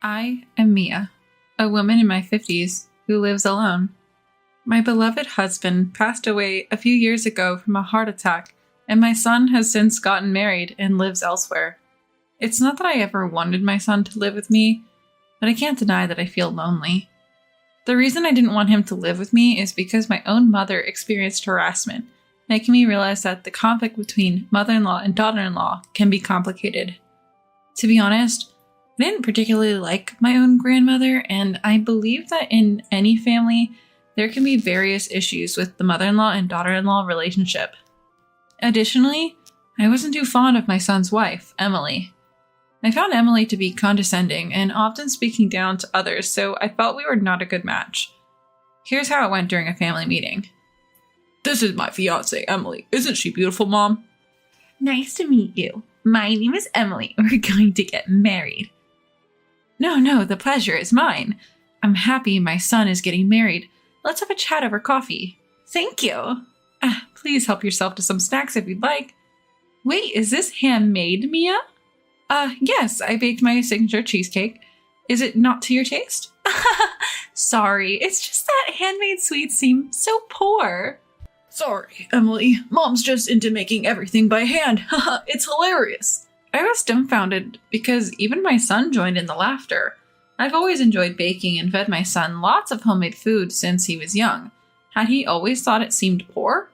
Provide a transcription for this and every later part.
I am Mia, a woman in my 50s who lives alone. My beloved husband passed away a few years ago from a heart attack, and my son has since gotten married and lives elsewhere. It's not that I ever wanted my son to live with me, but I can't deny that I feel lonely. The reason I didn't want him to live with me is because my own mother experienced harassment, making me realize that the conflict between mother-in-law and daughter-in-law can be complicated. To be honest, I didn't particularly like my own grandmother, and I believe that in any family, there can be various issues with the mother-in-law and daughter-in-law relationship. Additionally, I wasn't too fond of my son's wife, Emily. I found Emily to be condescending and often speaking down to others, so I felt we were not a good match. Here's how it went during a family meeting. This is my fiancée, Emily. Isn't she beautiful, Mom? Nice to meet you. My name is Emily. We're going to get married. No, the pleasure is mine. I'm happy my son is getting married. Let's have a chat over coffee. Thank you. Please help yourself to some snacks if you'd like. Wait, is this handmade, Mia? Yes, I baked my signature cheesecake. Is it not to your taste? Sorry, it's just that handmade sweets seem so poor. Sorry, Emily. Mom's just into making everything by hand. Haha, it's hilarious. I was dumbfounded because even my son joined in the laughter. I've always enjoyed baking and fed my son lots of homemade food since he was young. Had he always thought it seemed poor?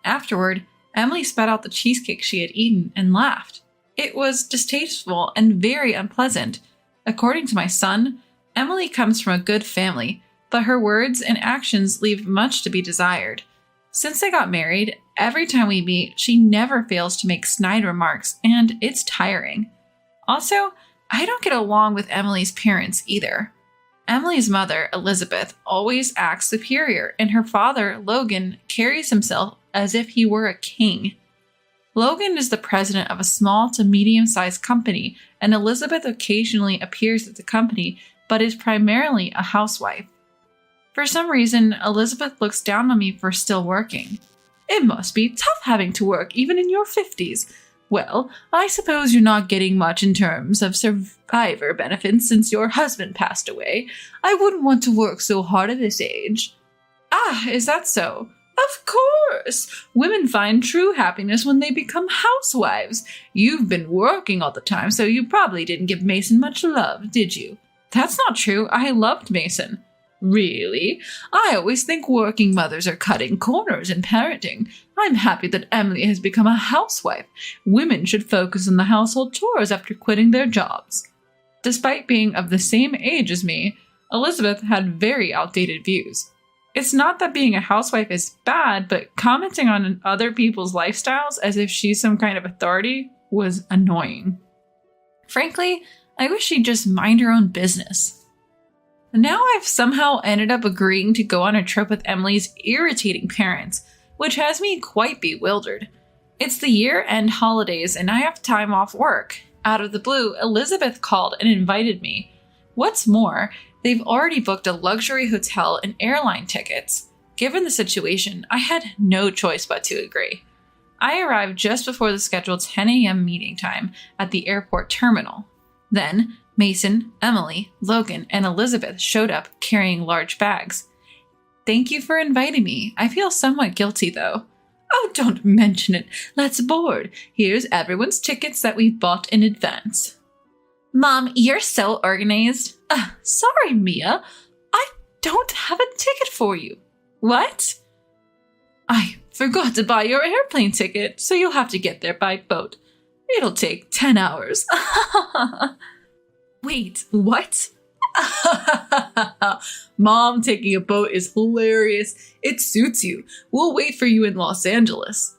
Afterward, Emily spat out the cheesecake she had eaten and laughed. It was distasteful and very unpleasant. According to my son, Emily comes from a good family, but her words and actions leave much to be desired. Since they got married, every time we meet, she never fails to make snide remarks, and it's tiring. Also, I don't get along with Emily's parents either. Emily's mother, Elizabeth, always acts superior, and her father, Logan, carries himself as if he were a king. Logan is the president of a small to medium-sized company, and Elizabeth occasionally appears at the company, but is primarily a housewife. For some reason, Elizabeth looks down on me for still working. It must be tough having to work even in your 50s. Well, I suppose you're not getting much in terms of survivor benefits since your husband passed away. I wouldn't want to work so hard at this age. Is that so? Of course! Women find true happiness when they become housewives. You've been working all the time, so you probably didn't give Mason much love, did you? That's not true. I loved Mason. Really? I always think working mothers are cutting corners in parenting. I'm happy that Emily has become a housewife. Women should focus on the household chores after quitting their jobs. Despite being of the same age as me, Elizabeth had very outdated views. It's not that being a housewife is bad, but commenting on other people's lifestyles as if she's some kind of authority was annoying. Frankly, I wish she'd just mind her own business. Now I've somehow ended up agreeing to go on a trip with Emily's irritating parents, which has me quite bewildered. It's the year-end holidays and I have time off work. Out of the blue, Elizabeth called and invited me. What's more, they've already booked a luxury hotel and airline tickets. Given the situation, I had no choice but to agree. I arrived just before the scheduled 10 a.m. meeting time at the airport terminal. Then, Mason, Emily, Logan, and Elizabeth showed up carrying large bags. Thank you for inviting me. I feel somewhat guilty, though. Oh, don't mention it. Let's board. Here's everyone's tickets that we bought in advance. Mom, you're so organized. Sorry, Mia. I don't have a ticket for you. What? I forgot to buy your airplane ticket, so you'll have to get there by boat. It'll take 10 hours. Wait, what? Mom taking a boat is hilarious. It suits you. We'll wait for you in Los Angeles.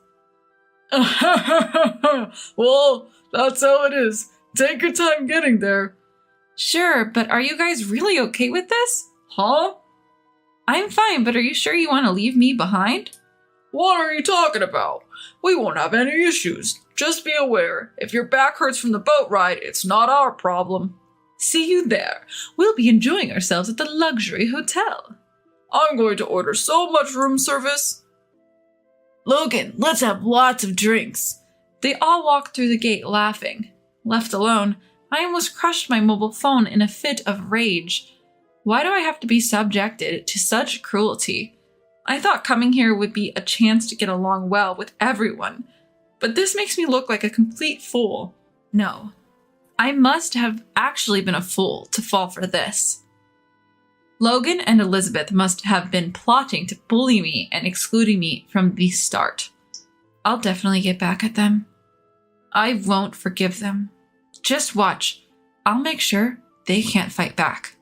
Well, that's how it is. Take your time getting there. Sure, but are you guys really okay with this? Huh? I'm fine, but are you sure you want to leave me behind? What are you talking about? We won't have any issues. Just be aware, if your back hurts from the boat ride, it's not our problem. See you there. We'll be enjoying ourselves at the luxury hotel. I'm going to order so much room service. Logan, let's have lots of drinks. They all walked through the gate laughing. Left alone, I almost crushed my mobile phone in a fit of rage. Why do I have to be subjected to such cruelty? I thought coming here would be a chance to get along well with everyone, but this makes me look like a complete fool. No, I must have actually been a fool to fall for this. Logan and Elizabeth must have been plotting to bully me and excluding me from the start. I'll definitely get back at them. I won't forgive them. Just watch. I'll make sure they can't fight back.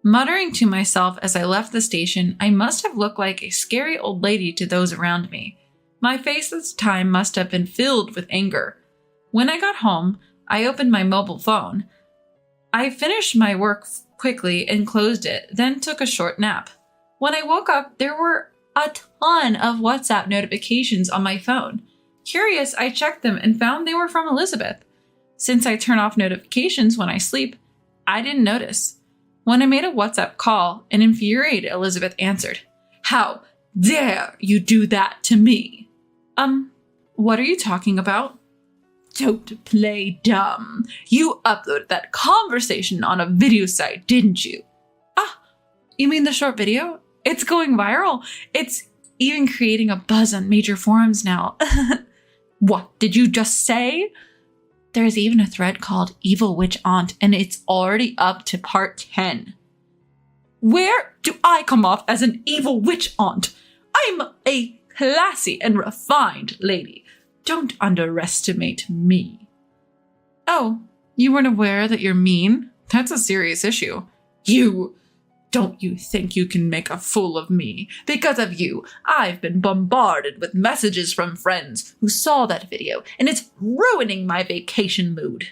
Muttering to myself as I left the station, I must have looked like a scary old lady to those around me. My face this time must have been filled with anger. When I got home, I opened my mobile phone. I finished my work quickly and closed it, then took a short nap. When I woke up, there were a ton of WhatsApp notifications on my phone. Curious, I checked them and found they were from Elizabeth. Since I turn off notifications when I sleep, I didn't notice. When I made a WhatsApp call, an infuriated Elizabeth answered, "How dare you do that to me?" What are you talking about? Don't play dumb. You uploaded that conversation on a video site, didn't you? Ah, you mean the short video? It's going viral. It's even creating a buzz on major forums now. What did you just say? There's even a thread called Evil Witch Aunt, and it's already up to part 10. Where do I come off as an evil witch aunt? I'm a classy and refined lady. Don't underestimate me. Oh, you weren't aware that you're mean? That's a serious issue. Don't you think you can make a fool of me? Because of you, I've been bombarded with messages from friends who saw that video, and it's ruining my vacation mood.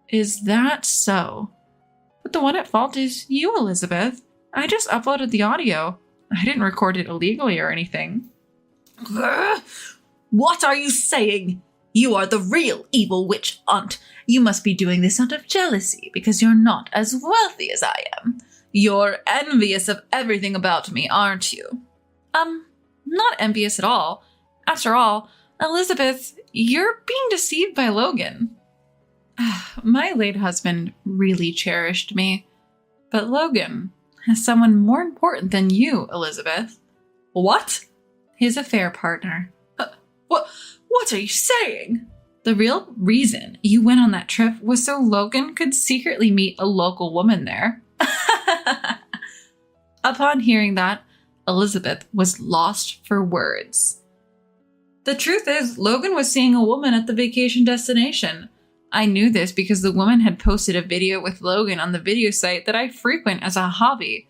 Is that so? But the one at fault is you, Elizabeth. I just uploaded the audio. I didn't record it illegally or anything. What are you saying? You are the real evil witch aunt. You must be doing this out of jealousy because you're not as wealthy as I am. You're envious of everything about me, aren't you? Not envious at all. After all, Elizabeth, you're being deceived by Logan. My late husband really cherished me. But Logan has someone more important than you, Elizabeth. What? His affair partner. What are you saying? The real reason you went on that trip was so Logan could secretly meet a local woman there. Upon hearing that, Elizabeth was lost for words. The truth is, Logan was seeing a woman at the vacation destination. I knew this because the woman had posted a video with Logan on the video site that I frequent as a hobby.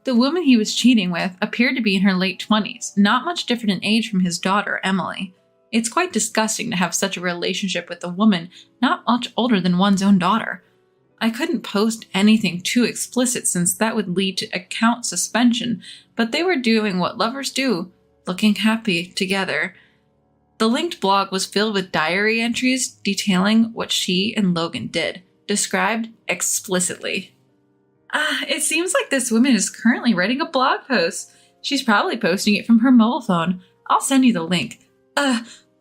The woman he was cheating with appeared to be in her late 20s, not much different in age from his daughter, Emily. It's quite disgusting to have such a relationship with a woman not much older than one's own daughter. I couldn't post anything too explicit since that would lead to account suspension, but they were doing what lovers do, looking happy together. The linked blog was filled with diary entries detailing what she and Logan did, described explicitly. It seems like this woman is currently writing a blog post. She's probably posting it from her mobile phone. I'll send you the link.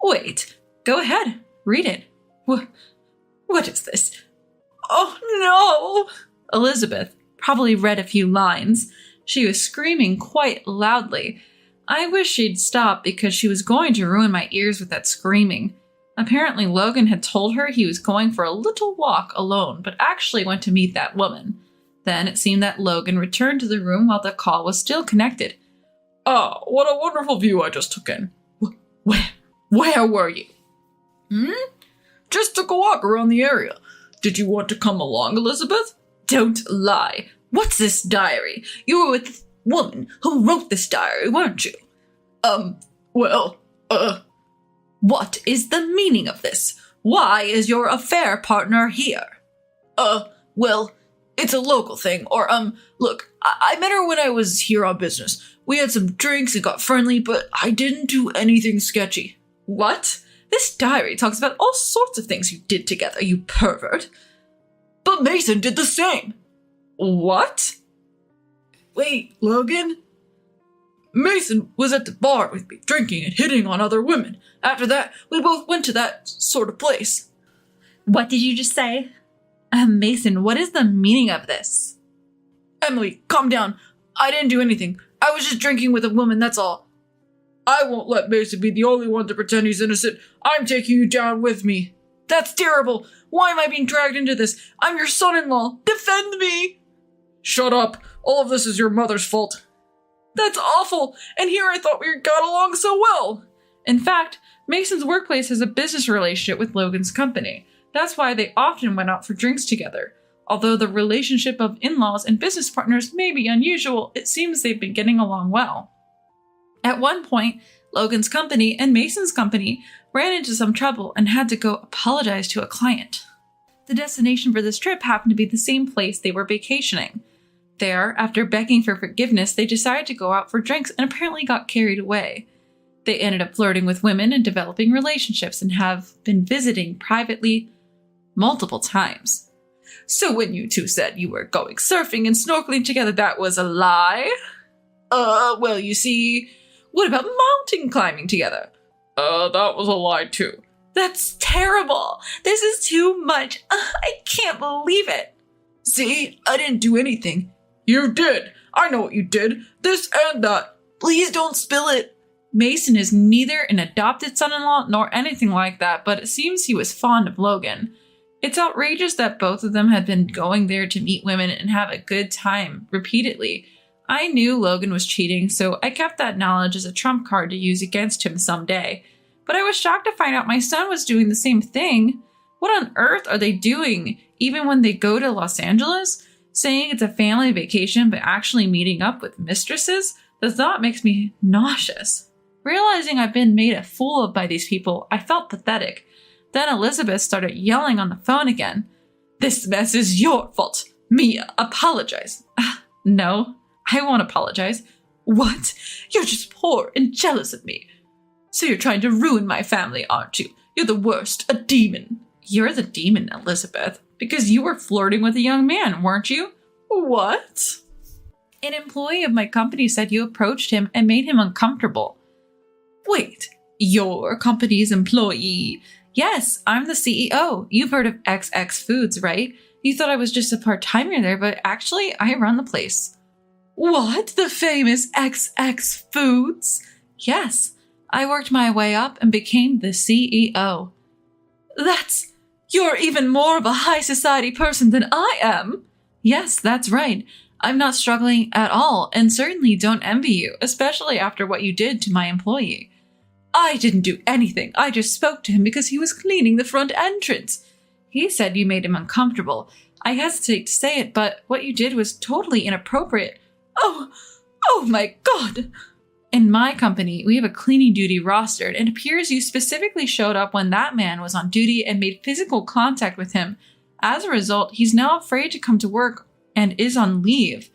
Wait. Go ahead. Read it. What is this? Oh, no! Elizabeth probably read a few lines. She was screaming quite loudly. I wish she'd stop because she was going to ruin my ears with that screaming. Apparently, Logan had told her he was going for a little walk alone, but actually went to meet that woman. Then it seemed that Logan returned to the room while the call was still connected. Oh, what a wonderful view I just took in. Where were you? Just took a walk around the area. Did you want to come along, Elizabeth? Don't lie. What's this diary? You were with the woman who wrote this diary, weren't you? What is the meaning of this? Why is your affair partner here? Well, it's a local thing, or, look, I met her when I was here on business. We had some drinks and got friendly, but I didn't do anything sketchy. What? This diary talks about all sorts of things you did together, you pervert. But Mason did the same. What? Wait, Logan? Mason was at the bar with me, drinking and hitting on other women. After that, we both went to that sort of place. What did you just say? Mason, what is the meaning of this? Emily, calm down. I didn't do anything. I was just drinking with a woman, that's all. I won't let Mason be the only one to pretend he's innocent. I'm taking you down with me. That's terrible. Why am I being dragged into this? I'm your son-in-law. Defend me. Shut up. All of this is your mother's fault. That's awful. And here I thought we got along so well. In fact, Mason's workplace has a business relationship with Logan's company. That's why they often went out for drinks together. Although the relationship of in-laws and business partners may be unusual, it seems they've been getting along well. At one point, Logan's company and Mason's company ran into some trouble and had to go apologize to a client. The destination for this trip happened to be the same place they were vacationing. There, after begging for forgiveness, they decided to go out for drinks and apparently got carried away. They ended up flirting with women and developing relationships and have been visiting privately multiple times. So when you two said you were going surfing and snorkeling together, that was a lie? Well, you see, what about mountain climbing together? That was a lie too. That's terrible. This is too much. I can't believe it. See, I didn't do anything. You did. I know what you did. This and that. Please don't spill it. Mason is neither an adopted son-in-law nor anything like that, but it seems he was fond of Logan. It's outrageous that both of them had been going there to meet women and have a good time repeatedly. I knew Logan was cheating, so I kept that knowledge as a trump card to use against him someday. But I was shocked to find out my son was doing the same thing. What on earth are they doing, even when they go to Los Angeles? Saying it's a family vacation, but actually meeting up with mistresses? The thought makes me nauseous. Realizing I've been made a fool of by these people, I felt pathetic. Then Elizabeth started yelling on the phone again. This mess is your fault. Mia, apologize. No, I won't apologize. What? You're just poor and jealous of me. So you're trying to ruin my family, aren't you? You're the worst, a demon. You're the demon, Elizabeth, because you were flirting with a young man, weren't you? What? An employee of my company said you approached him and made him uncomfortable. Wait, your company's employee? Yes, I'm the CEO. You've heard of XX Foods, right? You thought I was just a part-timer there, but actually, I run the place. What? The famous XX Foods? Yes, I worked my way up and became the CEO. You're even more of a high society person than I am. Yes, that's right. I'm not struggling at all, and certainly don't envy you, especially after what you did to my employee. I didn't do anything. I just spoke to him because he was cleaning the front entrance. He said you made him uncomfortable. I hesitate to say it, but what you did was totally inappropriate. Oh my God. In my company, we have a cleaning duty rostered, and it appears you specifically showed up when that man was on duty and made physical contact with him. As a result, he's now afraid to come to work and is on leave.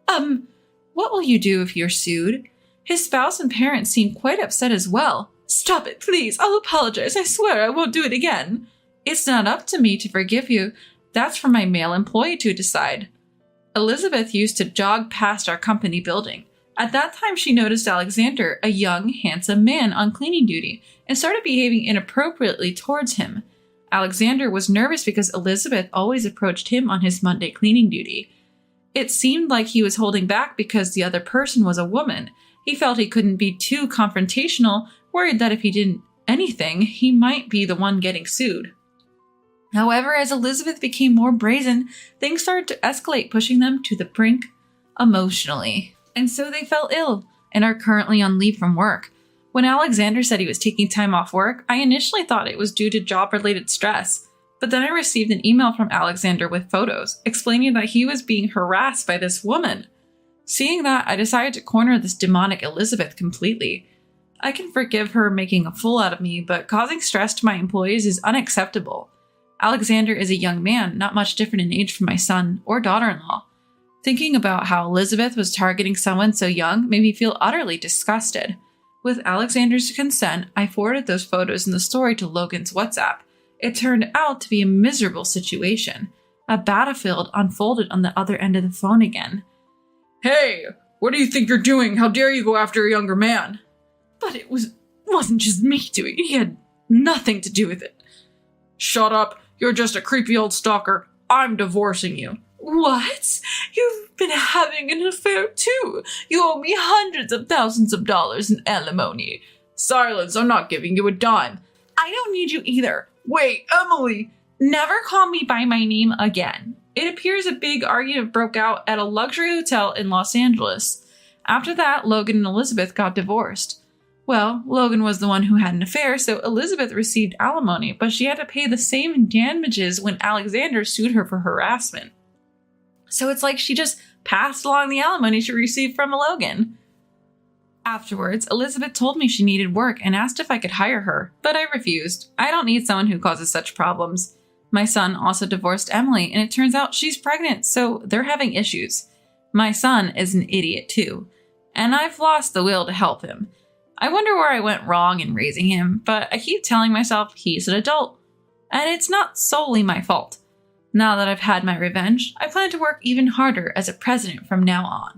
What will you do if you're sued? His spouse and parents seem quite upset as well. Stop it, please. I'll apologize. I swear I won't do it again. It's not up to me to forgive you. That's for my male employee to decide. Elizabeth used to jog past our company building. At that time, she noticed Alexander, a young, handsome man on cleaning duty, and started behaving inappropriately towards him. Alexander was nervous because Elizabeth always approached him on his Monday cleaning duty. It seemed like he was holding back because the other person was a woman. He felt he couldn't be too confrontational, worried that if he did anything, he might be the one getting sued. However, as Elizabeth became more brazen, things started to escalate, pushing them to the brink emotionally. And so they fell ill and are currently on leave from work. When Alexander said he was taking time off work, I initially thought it was due to job-related stress. But then I received an email from Alexander with photos, explaining that he was being harassed by this woman. Seeing that, I decided to corner this demonic Elizabeth completely. I can forgive her making a fool out of me, but causing stress to my employees is unacceptable. Alexander is a young man, not much different in age from my son or daughter-in-law. Thinking about how Elizabeth was targeting someone so young made me feel utterly disgusted. With Alexander's consent, I forwarded those photos in the story to Logan's WhatsApp. It turned out to be a miserable situation. A battlefield unfolded on the other end of the phone again. Hey, what do you think you're doing? How dare you go after a younger man? But it wasn't just me doing it. He had nothing to do with it. Shut up. You're just a creepy old stalker. I'm divorcing you. What? You've been having an affair too. You owe me hundreds of thousands of dollars in alimony. Silence, I'm not giving you a dime. I don't need you either. Wait, Emily! Never call me by my name again. It appears a big argument broke out at a luxury hotel in Los Angeles. After that, Logan and Elizabeth got divorced. Well, Logan was the one who had an affair, so Elizabeth received alimony, but she had to pay the same damages when Alexander sued her for harassment. So it's like she just passed along the alimony she received from Logan. Afterwards, Elizabeth told me she needed work and asked if I could hire her, but I refused. I don't need someone who causes such problems. My son also divorced Emily, and it turns out she's pregnant, so they're having issues. My son is an idiot too, and I've lost the will to help him. I wonder where I went wrong in raising him, but I keep telling myself he's an adult, and it's not solely my fault. Now that I've had my revenge, I plan to work even harder as a president from now on.